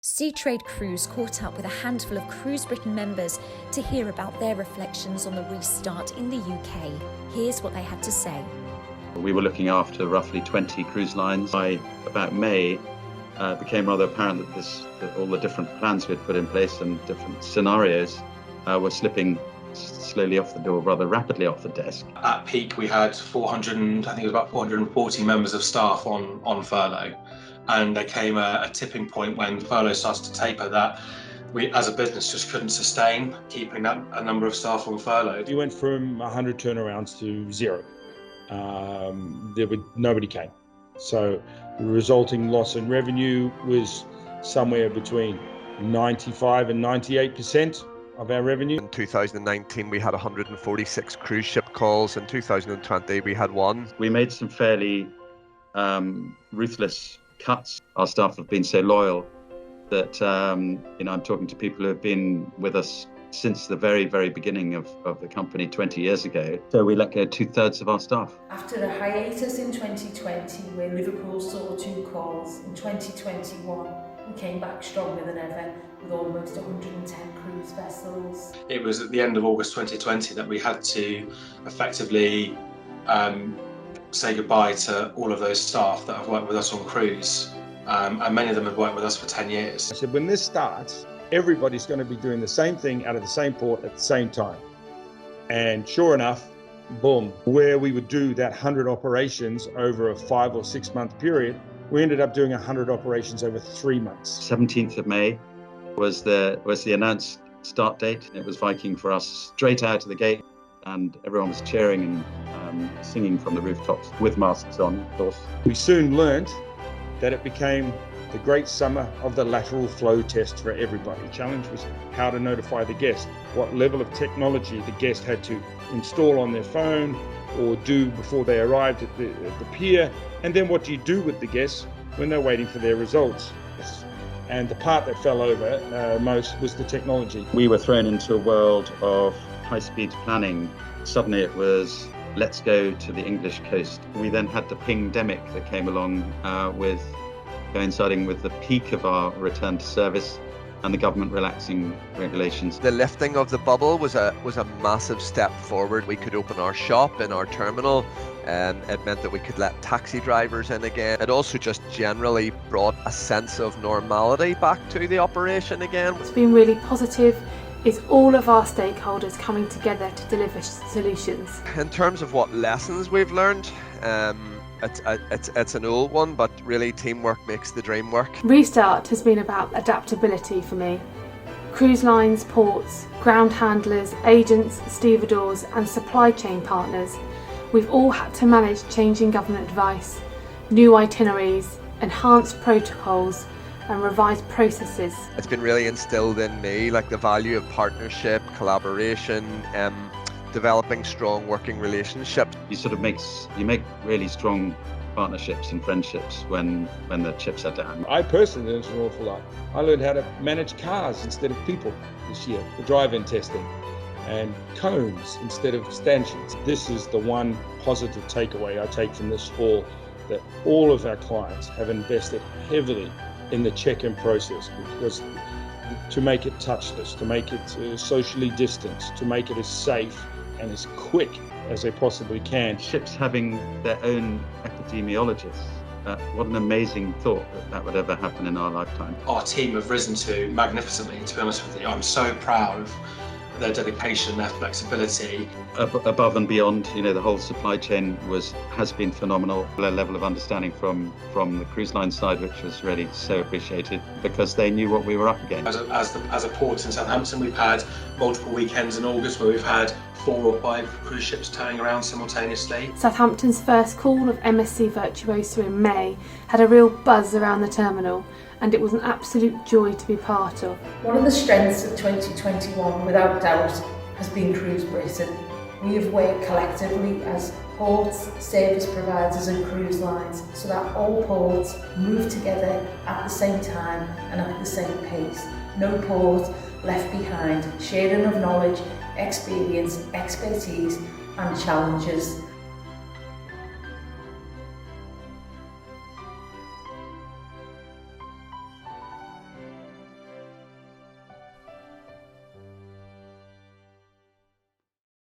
Seatrade Cruise caught up with a handful of CruiseBritain members to hear about their reflections on the restart in the UK. Here's what they had to say. We were looking after roughly 20 cruise lines. By about May, it became rather apparent that all the different plans we'd put in place and different scenarios were slipping slowly off the door, rather rapidly off the desk. At peak, we had 440 members of staff on furlough. And there came a tipping point when furlough started to taper that we, as a business, just couldn't sustain keeping a number of staff on furlough. You went from 100 turnarounds to zero. Nobody came. So the resulting loss in revenue was somewhere between 95 and 98% of our revenue. In 2019, we had 146 cruise ship calls. In 2020, we had one. We made some fairly ruthless cuts. Our staff have been so loyal that I'm talking to people who have been with us since the very, very beginning of the company 20 years ago. So we let go 2/3 of our staff. After a hiatus in 2020, where Liverpool saw 2 calls, in 2021 we came back stronger than ever with almost 110 cruise vessels. It was at the end of August 2020 that we had to effectively say goodbye to all of those staff that have worked with us on cruise, and many of them have worked with us for 10 years. I said, when this starts, everybody's going to be doing the same thing out of the same port at the same time. And sure enough, boom, where we would do that 100 operations over a 5 or 6 month period, we ended up doing 100 operations over 3 months. 17th of May was the announced start date. It was Viking for us straight out of the gate, and everyone was cheering and singing from the rooftops with masks on, of course. We soon learned that it became the great summer of the lateral flow test for everybody. The challenge was how to notify the guest, what level of technology the guest had to install on their phone or do before they arrived at the pier, and then what do you do with the guests when they're waiting for their results. And the part that fell over most was the technology. We were thrown into a world of high-speed planning. Suddenly it was, let's go to the English coast. We then had the ping-demic that came along coinciding with the peak of our return to service and the government relaxing regulations. The lifting of the bubble was a massive step forward. We could open our shop in our terminal, and it meant that we could let taxi drivers in again. It also just generally brought a sense of normality back to the operation again. What's been really positive is all of our stakeholders coming together to deliver solutions. In terms of what lessons we've learned, it's an old one, but really teamwork makes the dream work. Restart has been about adaptability for me. Cruise lines, ports, ground handlers, agents, stevedores and supply chain partners, we've all had to manage changing government advice, new itineraries, enhanced protocols and revised processes. It's been really instilled in me, like the value of partnership, collaboration, developing strong working relationships. You make really strong partnerships and friendships when the chips are down. I personally learned an awful lot. I learned how to manage cars instead of people this year for drive-in testing, and cones instead of stanchions. This is the one positive takeaway I take from this fall, that all of our clients have invested heavily in the check-in process, because to make it touchless, to make it socially distanced, to make it as safe and as quick as they possibly can. Ships having their own epidemiologists. What an amazing thought that would ever happen in our lifetime. Our team have risen to magnificently, to be honest with you. I'm so proud of their dedication, their flexibility. Above and beyond, the whole supply chain has been phenomenal. A level of understanding from the cruise line side, which was really so appreciated, because they knew what we were up against. As a port in Southampton, we've had multiple weekends in August where we've had 4 or 5 cruise ships turning around simultaneously. Southampton's first call of MSC Virtuoso in May had a real buzz around the terminal, and it was an absolute joy to be part of. One of the strengths of 2021, without doubt, has been CruiseBritain. We have worked collectively as ports, service providers and cruise lines so that all ports move together at the same time and at the same pace. No port left behind, sharing of knowledge, experience, expertise and challenges.